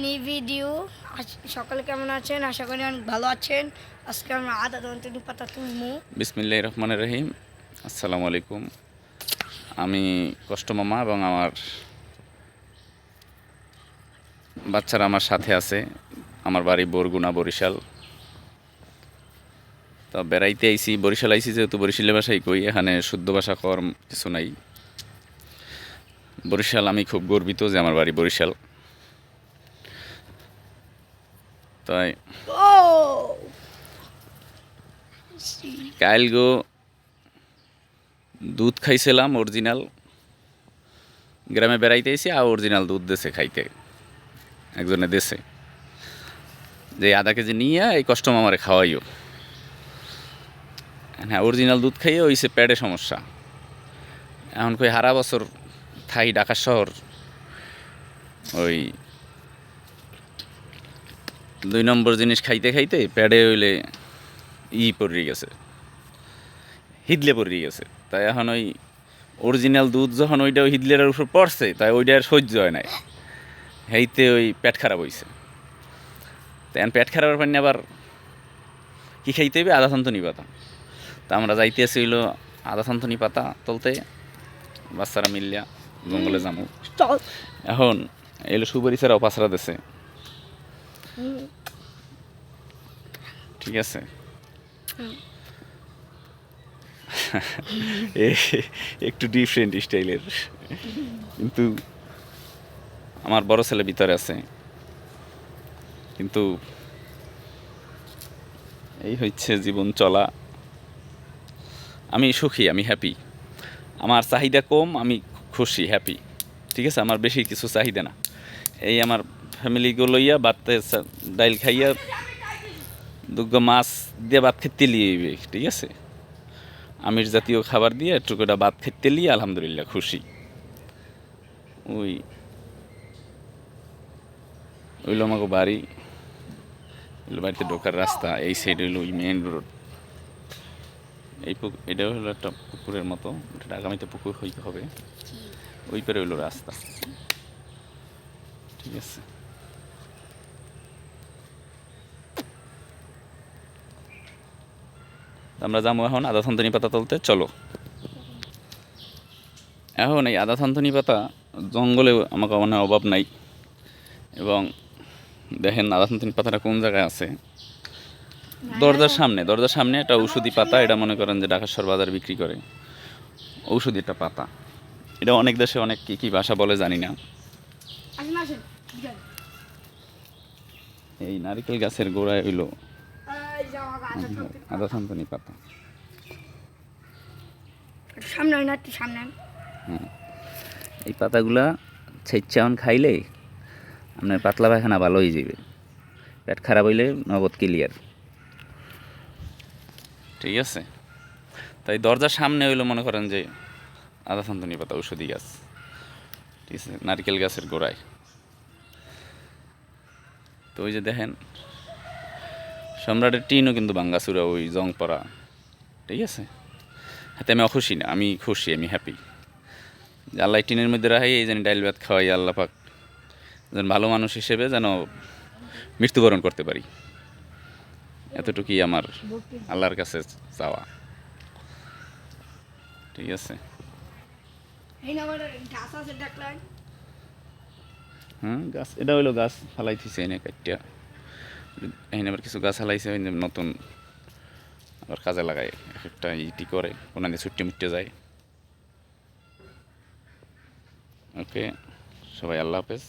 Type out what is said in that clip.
New video. সকালে কেমন আছেন? আশা করি অনেক ভালো আছেন। আজকে আমরা আদা ধন্তুনি পাতা তুলবো। বিসমিল্লাহির রহমানির রহিম। আসসালামু আলাইকুম। আমি কষ্ট মামা এবং আমার বাচ্চারা আমার সাথে আছে। আমার বাড়ি বরগুনা, বরিশাল। তো বেড়াইতে আইছি, বরিশাল আইছি যেহেতু বরিশালের ভাষাই কই, এখানে শুদ্ধ ভাষা কর কিছু নাই। বরিশাল আমি খুব গর্বিত যে আমার বাড়ি বরিশাল। তাই ও কাল গো দুধ খাইছিলাম অরিজিনাল। গ্রামে বেড়াইতে আইছি আর অরিজিনাল দুধ দেশে খাইতে একজনে দেশে, যে আধা কেজি নিয়ে এই কষ্ট মামারে খাওয়াইও। হ্যাঁ, অরিজিনাল দুধ খাইয়ে হইছে পেটে সমস্যা। এখন কই হারা বছর থাই ঢাকা শহর, ওই 2 নম্বর জিনিস খাইতে খাইতে পেটে হইলে পড়ে গেছে, হিদলে পড়ে গেছে। তাই এখন ওই অরিজিনাল দুধ যখন ওইটা ওই হিদলের উপর পড়ছে, তাই ওইটা আর সহ্য হয় নাই, হেইতে ওই পেট খারাপ হইছে। তাই এখন পেট খারাপের পানি আবার কী খাইতে হবে? আদা থানতনি পাতা। তা আমরা যাইতে আসি হইলো আদা থানতনি পাতা তুলতে, বাচ্চারা মিলিয়া জঙ্গলে যাবো। এখন এলো সুপারি ছাড়াও পাঁচরা দেশে, ঠিক আছে। একটু ডিফারেন্ট স্টাইলের, কিন্তু আমার বড় ছেলে ভিতরে আছে। কিন্তু এই হচ্ছে জীবন চলা। আমি সুখী, আমি হ্যাপি। আমার চাহিদা কম, আমি খুশি, হ্যাপি, ঠিক আছে। আমার বেশি কিছু চাহিদা না। এই আমার ফ্যামিলিগুলো লইয়া ভাত ডাইল খাইয়া দুগ্গ মাছ দিয়ে ভাত খেতে লিয়ে, ঠিক আছে। আমিষ জাতীয় খাবার দিয়ে একটু করে ভাত খেতে লিয়ে আলহামদুলিল্লাহ খুশি। ওই ওইলো আমাকে বাড়ি, ওইলো বাড়িতে ঢোকার রাস্তা। এই সাইড হইলো ওই মেন রোড। এটা হলো একটা পুকুরের মতো, এটা আগামীতে পুকুর হইতে হবে। ওই পারে হইলো রাস্তা, ঠিক আছে। আমরা যাবো এখন আদা থানতনি পাতা তুলতে, চলো। এখন এই আদা থানতনি পাতা জঙ্গলে আমাকে মনে অভাব নাই। এবং দেখেন আদা থানতনি পাতাটা কোন জায়গায় আছে। দরজার সামনে একটা ঔষধি পাতা। এটা মনে করেন যে ঢাকাশ্বর বাজার বিক্রি করে ঔষধি একটা পাতা। এটা অনেক দেশে অনেক কী কী ভাষা বলে জানি না। এই নারিকেল গাছের গোড়ায় হইল আদা থানতনি পাতা। সামনে হয় না, একটু সামনে। এই পাতাগুলা ছেচ্ছাওন খাইলে আপনার পাতলা পায়খানা ভালো হয়ে যাবে। পেট খারাপ হইলে নগদ ক্লিয়ার, ঠিক আছে। তাই দরজার সামনে হইলো মনে করেন যে আদা থানতনি পাতা ঔষধি গাছ, ঠিক আছে, নারকেল গাছের গোড়ায়। তো ওই যে দেখেন সম্রাটের টিনও কিন্তু ভাঙ্গাচুরা, ওই জং পড়া, ঠিক আছে। হাতে আমি অখুশি না, আমি খুশি, আমি হ্যাপি। আল্লাহ টিনের মধ্যে রাখাই এই যেন ডাইল ভাত খাওয়াই, আল্লাহ পাক যেন ভালো মানুষ হিসেবে যেন মৃত্যুবরণ করতে পারি, এতটুকুই আমার আল্লাহর কাছে চাওয়া, ঠিক আছে। গাছ এটা হইলো গাছ ফালাইতেছে এনে কাটিয়া, এখানে আবার কিছু গাছ হালাইছে নতুন, আবার কাজে লাগায়, একটা ইটি করে কোনো দিয়ে ছুট্টে মুট্টে যায়। ওকে, সবাই আল্লাহ হাফেজ।